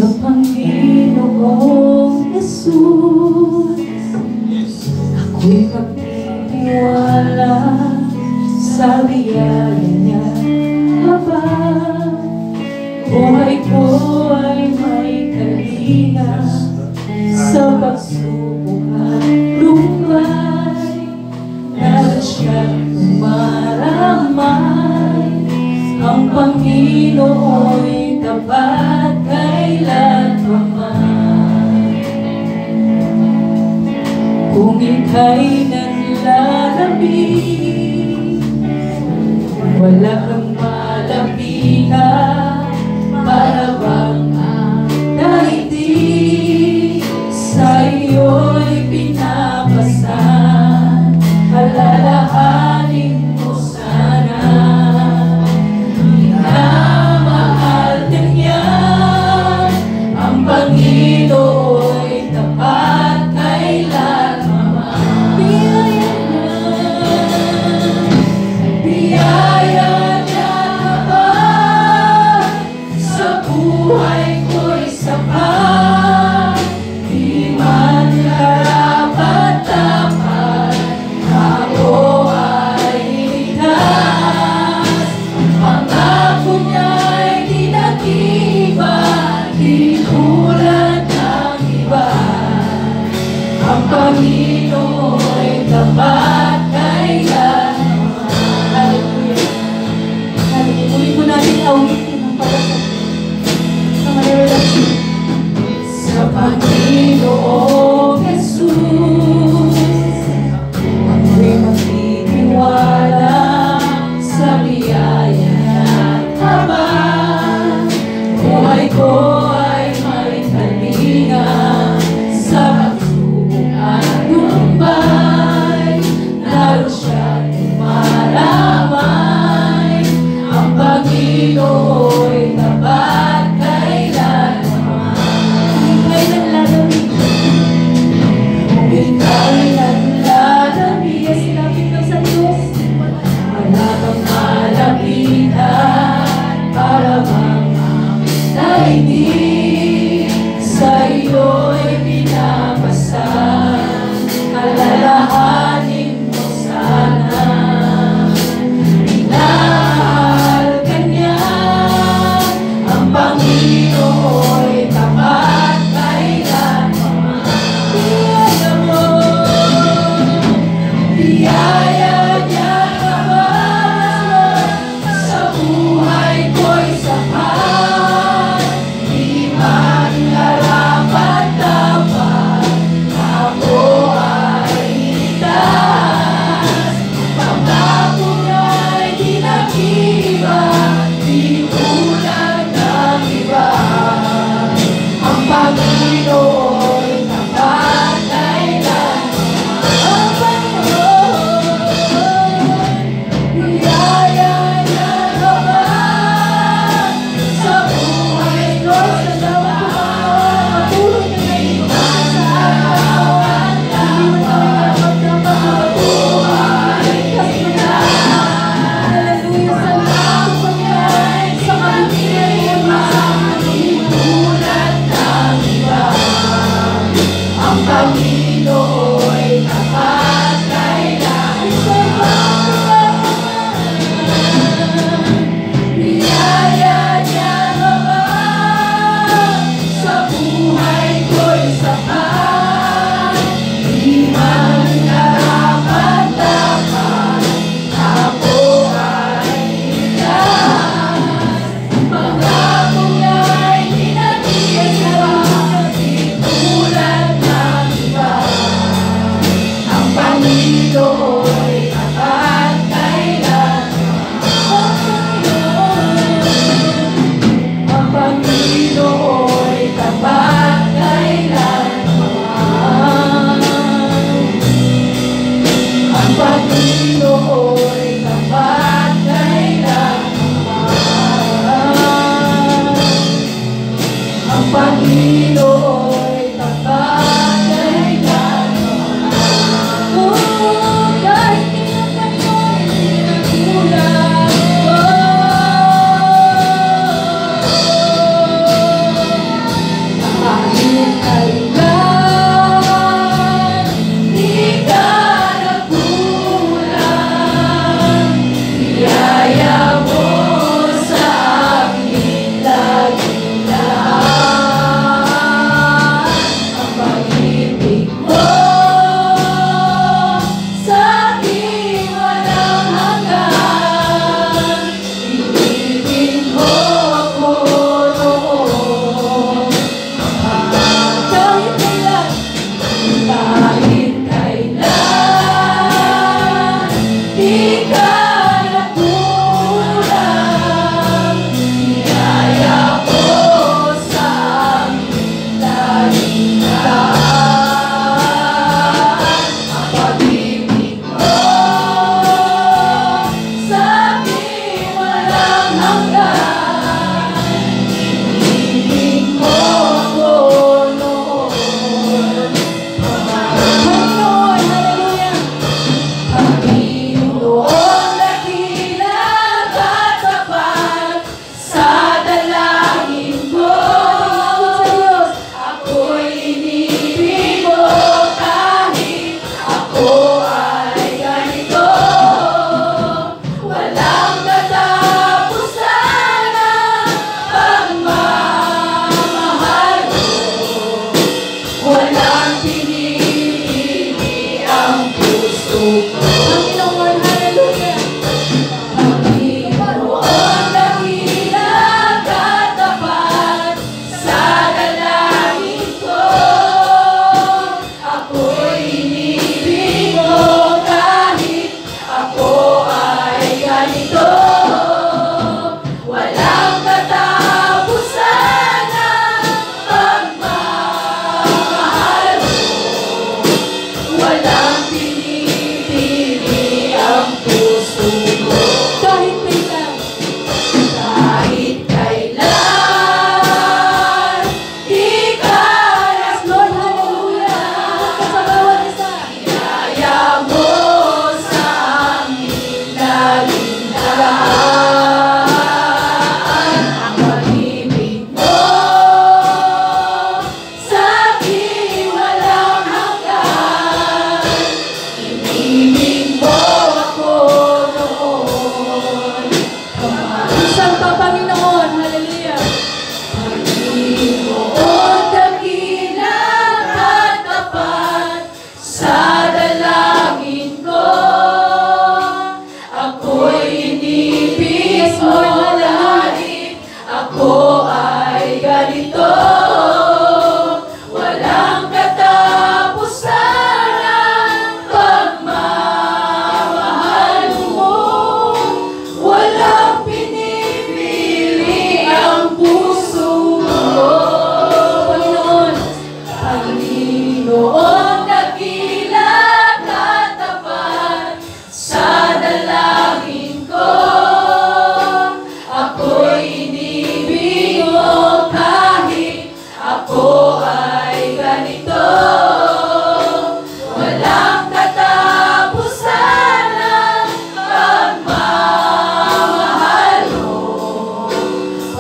sa Panginoong Jesus. Ako'y magtitiwala sa biyaya niya habang buhay ko ay may kalinga sa pagsubok at lumbay. Naroon siyang umaramay, ang Panginoo'y tapat kailanman. Kung ika'y nanlalambing, wala kang malapitan, para bang ang daigdig sa iyo'y pinapasan. Alalahanin mo sana, minamahal ka niya, ang Panginoo'y tapat kailanman. Biyaya niya kapag sa buhay ko'y sapat, di man karapat-dapat ako ay iligtas. Pangako niya'y di nag-iba, di tulad ng iba, ang Panginoo'y tapat kailanman. Hallelujah. Hallelujah. Ulit mo natin awitin ang pagkakasal sa mga relasyon. Sa Panginoong Jesus, ako'y magtitiwala sa biyaya niya't habang buhay ko ay may kalinga sa pagsubok at lumbay. Naroon siyang umaramay, ang Panginoo'y tapat kailanman. Kung ika'y nanlalambing, silapit ka sa Diyos, wala kang malapitan, para bang ang daigdig sa iyo'y pinapasan. Alalahanin mo sana, minahal ka niya, ang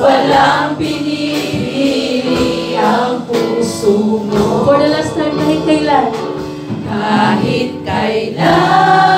Walang pinili ang puso mo. For the last time, kahit kailan. Kahit kailan